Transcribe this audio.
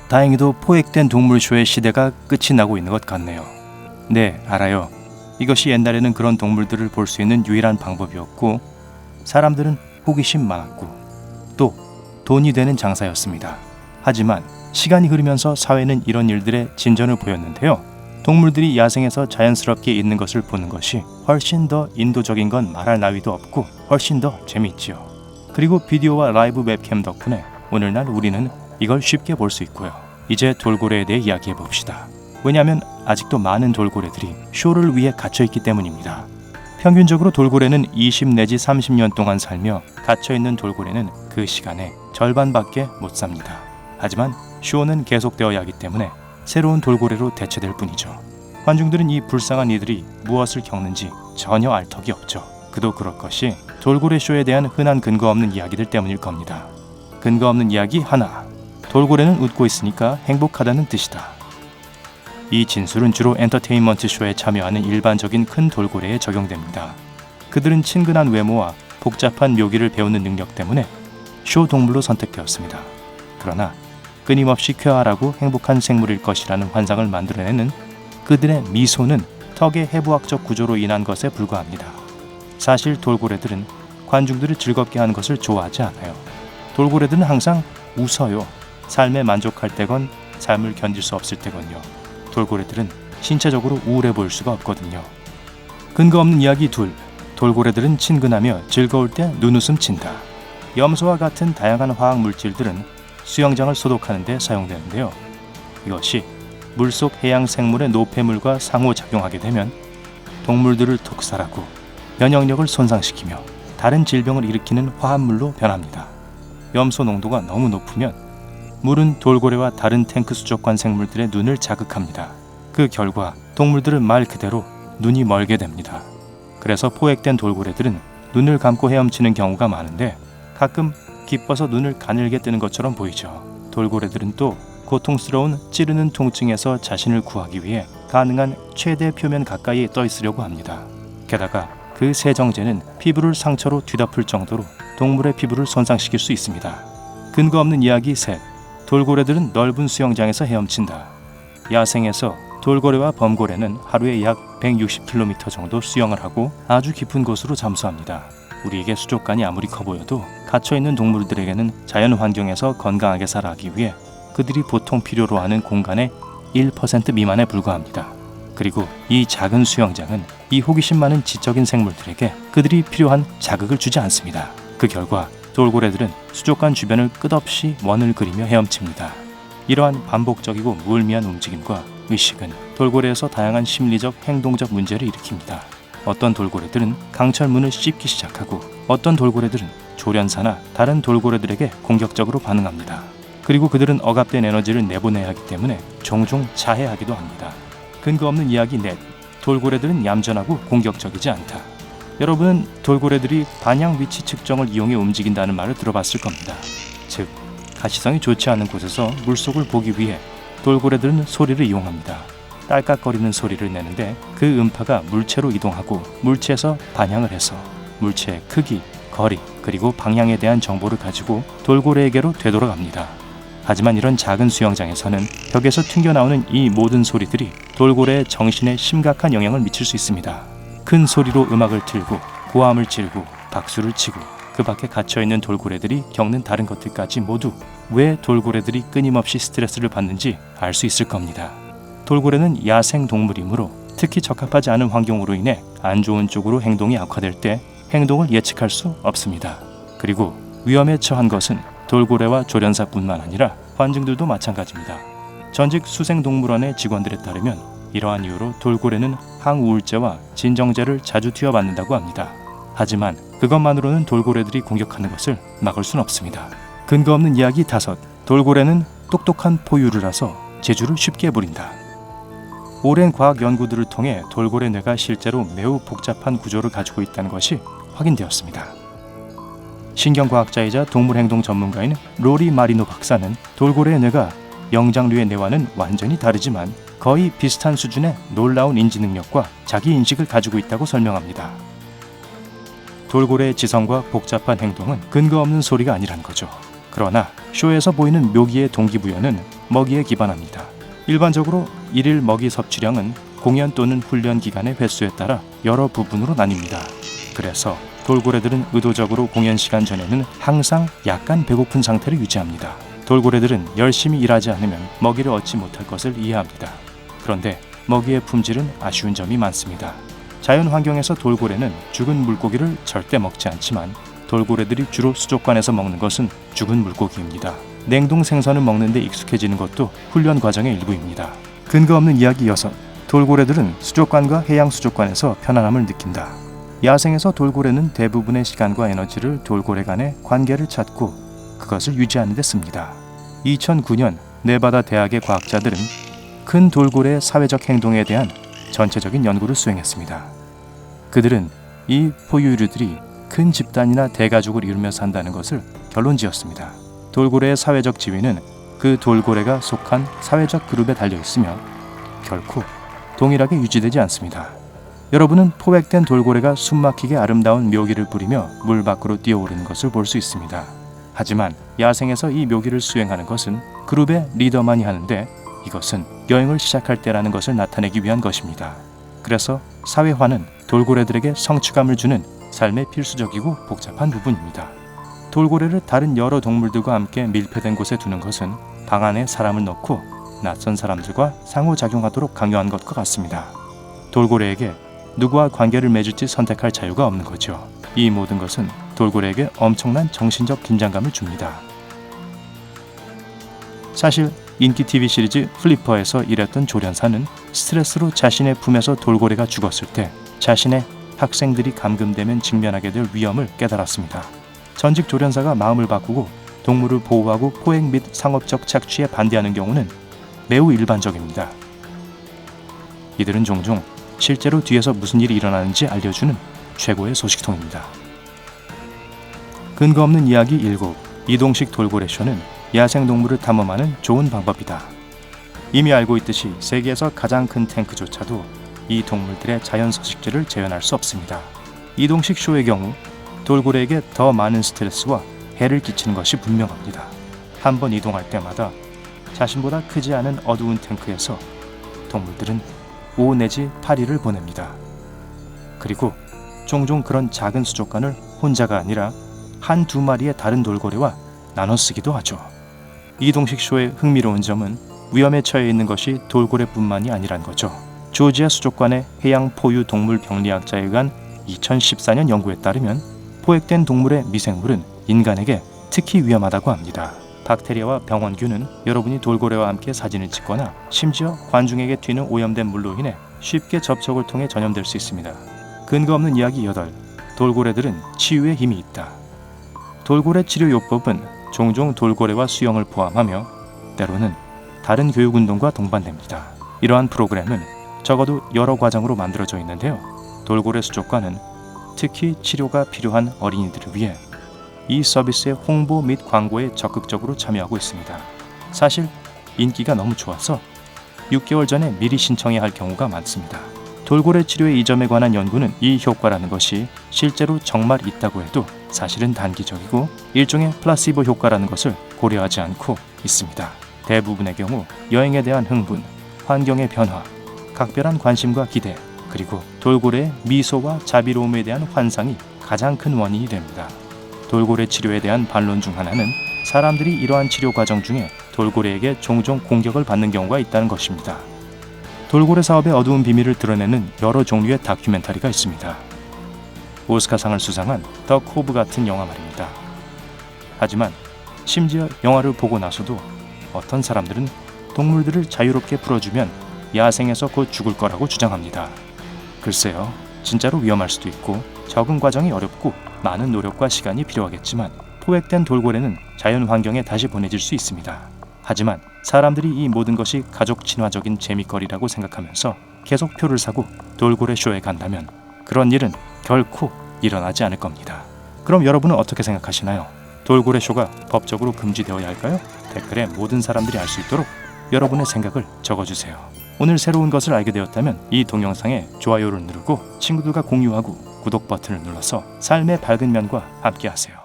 다행히도 포획된 동물쇼의 시대가 끝이 나고 있는 것 같네요. 네, 알아요. 이것이 옛날에는 그런 동물들을 볼 수 있는 유일한 방법이었고 사람들은 호기심 많았고 또 돈이 되는 장사였습니다. 하지만 시간이 흐르면서 사회는 이런 일들의 진전을 보였는데요. 동물들이 야생에서 자연스럽게 있는 것을 보는 것이 훨씬 더 인도적인 건 말할 나위도 없고 훨씬 더 재미있지요. 그리고 비디오와 라이브 웹캠 덕분에 오늘날 우리는 이걸 쉽게 볼 수 있고요. 이제 돌고래에 대해 이야기해 봅시다. 왜냐하면 아직도 많은 돌고래들이 쇼를 위해 갇혀있기 때문입니다. 평균적으로 돌고래는 20 내지 30년 동안 살며 갇혀있는 돌고래는 그 시간에 절반밖에 못 삽니다. 하지만 쇼는 계속되어야 하기 때문에 새로운 돌고래로 대체될 뿐이죠. 관중들은 이 불쌍한 이들이 무엇을 겪는지 전혀 알 턱이 없죠. 그도 그럴 것이 돌고래 쇼에 대한 흔한 근거 없는 이야기들 때문일 겁니다. 근거 없는 이야기 하나. 돌고래는 웃고 있으니까 행복하다는 뜻이다. 이 진술은 주로 엔터테인먼트 쇼에 참여하는 일반적인 큰 돌고래에 적용됩니다. 그들은 친근한 외모와 복잡한 묘기를 배우는 능력 때문에 쇼 동물로 선택되었습니다. 그러나 끊임없이 쾌활하고 행복한 생물일 것이라는 환상을 만들어내는 그들의 미소는 턱의 해부학적 구조로 인한 것에 불과합니다. 사실 돌고래들은 관중들을 즐겁게 하는 것을 좋아하지 않아요. 돌고래들은 항상 웃어요. 삶에 만족할 때건 삶을 견딜 수 없을 때건요. 돌고래들은 신체적으로 우울해 보일 수가 없거든요. 근거 없는 이야기 둘. 돌고래들은 친근하며 즐거울 때 눈웃음 친다. 염소와 같은 다양한 화학 물질들은 수영장을 소독하는 데 사용되는데요. 이것이 물속 해양 생물의 노폐물과 상호작용하게 되면 동물들을 독살하고 면역력을 손상시키며 다른 질병을 일으키는 화합물로 변합니다. 염소 농도가 너무 높으면 물은 돌고래와 다른 탱크 수족관 생물들의 눈을 자극합니다. 그 결과 동물들은 말 그대로 눈이 멀게 됩니다. 그래서 포획된 돌고래들은 눈을 감고 헤엄치는 경우가 많은데 가끔 기뻐서 눈을 가늘게 뜨는 것처럼 보이죠. 돌고래들은 또 고통스러운 찌르는 통증에서 자신을 구하기 위해 가능한 최대 표면 가까이에 떠 있으려고 합니다. 게다가 그 세정제는 피부를 상처로 뒤덮을 정도로 동물의 피부를 손상시킬 수 있습니다. 근거 없는 이야기 셋. 돌고래들은 넓은 수영장에서 헤엄친다. 야생에서 돌고래와 범고래는 하루에 약 160km 정도 수영을 하고 아주 깊은 곳으로 잠수합니다. 우리에게 수족관이 아무리 커 보여도 갇혀있는 동물들에게는 자연 환경에서 건강하게 살아가기 위해 그들이 보통 필요로 하는 공간의 1% 미만에 불과합니다. 그리고 이 작은 수영장은 이 호기심 많은 지적인 생물들에게 그들이 필요한 자극을 주지 않습니다. 그 결과 돌고래들은 수족관 주변을 끝없이 원을 그리며 헤엄칩니다. 이러한 반복적이고 무의미한 움직임과 의식은 돌고래에서 다양한 심리적, 행동적 문제를 일으킵니다. 어떤 돌고래들은 강철문을 씹기 시작하고 어떤 돌고래들은 조련사나 다른 돌고래들에게 공격적으로 반응합니다. 그리고 그들은 억압된 에너지를 내보내야 하기 때문에 종종 자해하기도 합니다. 근거 없는 이야기 넷. 돌고래들은 얌전하고 공격적이지 않다. 여러분은 돌고래들이 반향 위치 측정을 이용해 움직인다는 말을 들어봤을 겁니다. 즉, 가시성이 좋지 않은 곳에서 물속을 보기 위해 돌고래들은 소리를 이용합니다. 딸깍거리는 소리를 내는데 그 음파가 물체로 이동하고 물체에서 반향을 해서 물체의 크기, 거리, 그리고 방향에 대한 정보를 가지고 돌고래에게로 되돌아갑니다. 하지만 이런 작은 수영장에서는 벽에서 튕겨나오는 이 모든 소리들이 돌고래의 정신에 심각한 영향을 미칠 수 있습니다. 큰 소리로 음악을 틀고 고함을 지르고 박수를 치고 그 밖에 갇혀있는 돌고래들이 겪는 다른 것들까지 모두 왜 돌고래들이 끊임없이 스트레스를 받는지 알 수 있을 겁니다. 돌고래는 야생 동물이므로 특히 적합하지 않은 환경으로 인해 안 좋은 쪽으로 행동이 악화될 때 행동을 예측할 수 없습니다. 그리고 위험에 처한 것은 돌고래와 조련사뿐만 아니라 관중들도 마찬가지입니다. 전직 수생동물원의 직원들에 따르면 이러한 이유로 돌고래는 항우울제와 진정제를 자주 투여받는다고 합니다. 하지만 그것만으로는 돌고래들이 공격하는 것을 막을 순 없습니다. 근거 없는 이야기 다섯. 돌고래는 똑똑한 포유류라서 재주를 쉽게 부린다. 오랜 과학 연구들을 통해 돌고래 뇌가 실제로 매우 복잡한 구조를 가지고 있다는 것이 확인되었습니다. 신경과학자이자 동물행동 전문가인 로리 마리노 박사는 돌고래의 뇌가 영장류의 뇌와는 완전히 다르지만 거의 비슷한 수준의 놀라운 인지 능력과 자기 인식을 가지고 있다고 설명합니다. 돌고래의 지성과 복잡한 행동은 근거 없는 소리가 아니란 거죠. 그러나 쇼에서 보이는 묘기의 동기부여는 먹이에 기반합니다. 일반적으로 일일 먹이 섭취량은 공연 또는 훈련 기간의 횟수에 따라 여러 부분으로 나뉩니다. 그래서 돌고래들은 의도적으로 공연 시간 전에는 항상 약간 배고픈 상태를 유지합니다. 돌고래들은 열심히 일하지 않으면 먹이를 얻지 못할 것을 이해합니다. 그런데 먹이의 품질은 아쉬운 점이 많습니다. 자연 환경에서 돌고래는 죽은 물고기를 절대 먹지 않지만 돌고래들이 주로 수족관에서 먹는 것은 죽은 물고기입니다. 냉동 생선을 먹는데 익숙해지는 것도 훈련 과정의 일부입니다. 근거 없는 이야기 6. 돌고래들은 수족관과 해양 수족관에서 편안함을 느낀다. 야생에서 돌고래는 대부분의 시간과 에너지를 돌고래 간의 관계를 찾고 그것을 유지하는 데 씁니다. 2009년 네바다 대학의 과학자들은 큰 돌고래의 사회적 행동에 대한 전체적인 연구를 수행했습니다. 그들은 이 포유류들이 큰 집단이나 대가족을 이루며 산다는 것을 결론지었습니다. 돌고래의 사회적 지위는 그 돌고래가 속한 사회적 그룹에 달려 있으며 결코 동일하게 유지되지 않습니다. 여러분은 포획된 돌고래가 숨막히게 아름다운 묘기를 부리며 물 밖으로 뛰어오르는 것을 볼 수 있습니다. 하지만 야생에서 이 묘기를 수행하는 것은 그룹의 리더만이 하는데 이것은 여행을 시작할 때라는 것을 나타내기 위한 것입니다. 그래서 사회화는 돌고래들에게 성취감을 주는 삶의 필수적이고 복잡한 부분입니다. 돌고래를 다른 여러 동물들과 함께 밀폐된 곳에 두는 것은 방 안에 사람을 넣고 낯선 사람들과 상호작용하도록 강요한 것과 같습니다. 돌고래에게 누구와 관계를 맺을지 선택할 자유가 없는 거죠. 이 모든 것은 돌고래에게 엄청난 정신적 긴장감을 줍니다. 사실 인기 TV 시리즈 플리퍼에서 일했던 조련사는 스트레스로 자신의 품에서 돌고래가 죽었을 때 자신의 학생들이 감금되면 직면하게 될 위험을 깨달았습니다. 전직 조련사가 마음을 바꾸고 동물을 보호하고 포획 및 상업적 착취에 반대하는 경우는 매우 일반적입니다. 이들은 종종 실제로 뒤에서 무슨 일이 일어나는지 알려주는 최고의 소식통입니다. 근거 없는 이야기 7. 이동식 돌고래 쇼는 야생동물을 탐험하는 좋은 방법이다. 이미 알고 있듯이 세계에서 가장 큰 탱크조차도 이 동물들의 자연 서식지를 재현할 수 없습니다. 이동식 쇼의 경우 돌고래에게 더 많은 스트레스와 해를 끼치는 것이 분명합니다. 한 번 이동할 때마다 자신보다 크지 않은 어두운 탱크에서 동물들은 5 내지 8일을 보냅니다. 그리고 종종 그런 작은 수족관을 혼자가 아니라 한두 마리의 다른 돌고래와 나눠 쓰기도 하죠. 이동식 쇼의 흥미로운 점은 위험에 처해 있는 것이 돌고래뿐만이 아니란 거죠. 조지아 수족관의 해양 포유 동물 병리학자에 의한 2014년 연구에 따르면 포획된 동물의 미생물은 인간에게 특히 위험하다고 합니다. 박테리아와 병원균은 여러분이 돌고래와 함께 사진을 찍거나 심지어 관중에게 튀는 오염된 물로 인해 쉽게 접촉을 통해 전염될 수 있습니다. 근거 없는 이야기 8. 돌고래들은 치유의 힘이 있다. 돌고래 치료 요법은 종종 돌고래와 수영을 포함하며 때로는 다른 교육운동과 동반됩니다. 이러한 프로그램은 적어도 여러 과정으로 만들어져 있는데요. 돌고래 수족관은 특히 치료가 필요한 어린이들을 위해 이 서비스의 홍보 및 광고에 적극적으로 참여하고 있습니다. 사실 인기가 너무 좋아서 6개월 전에 미리 신청해야 할 경우가 많습니다. 돌고래 치료의 이 점에 관한 연구는 이 효과라는 것이 실제로 정말 있다고 해도 사실은 단기적이고 일종의 플라시보 효과라는 것을 고려하지 않고 있습니다. 대부분의 경우 여행에 대한 흥분, 환경의 변화, 각별한 관심과 기대, 그리고 돌고래의 미소와 자비로움에 대한 환상이 가장 큰 원인이 됩니다. 돌고래 치료에 대한 반론 중 하나는 사람들이 이러한 치료 과정 중에 돌고래에게 종종 공격을 받는 경우가 있다는 것입니다. 돌고래 사업의 어두운 비밀을 드러내는 여러 종류의 다큐멘터리가 있습니다. 오스카상을 수상한 더 코브 같은 영화 말입니다. 하지만 심지어 영화를 보고 나서도 어떤 사람들은 동물들을 자유롭게 풀어주면 야생에서 곧 죽을 거라고 주장합니다. 글쎄요, 진짜로 위험할 수도 있고 적응 과정이 어렵고 많은 노력과 시간이 필요하겠지만 포획된 돌고래는 자연 환경에 다시 보내질 수 있습니다. 하지만 사람들이 이 모든 것이 가족 친화적인 재미거리라고 생각하면서 계속 표를 사고 돌고래 쇼에 간다면 그런 일은 결코 일어나지 않을 겁니다. 그럼 여러분은 어떻게 생각하시나요? 돌고래 쇼가 법적으로 금지되어야 할까요? 댓글에 모든 사람들이 알 수 있도록 여러분의 생각을 적어주세요. 오늘 새로운 것을 알게 되었다면 이 동영상에 좋아요를 누르고 친구들과 공유하고 구독 버튼을 눌러서 삶의 밝은 면과 함께하세요.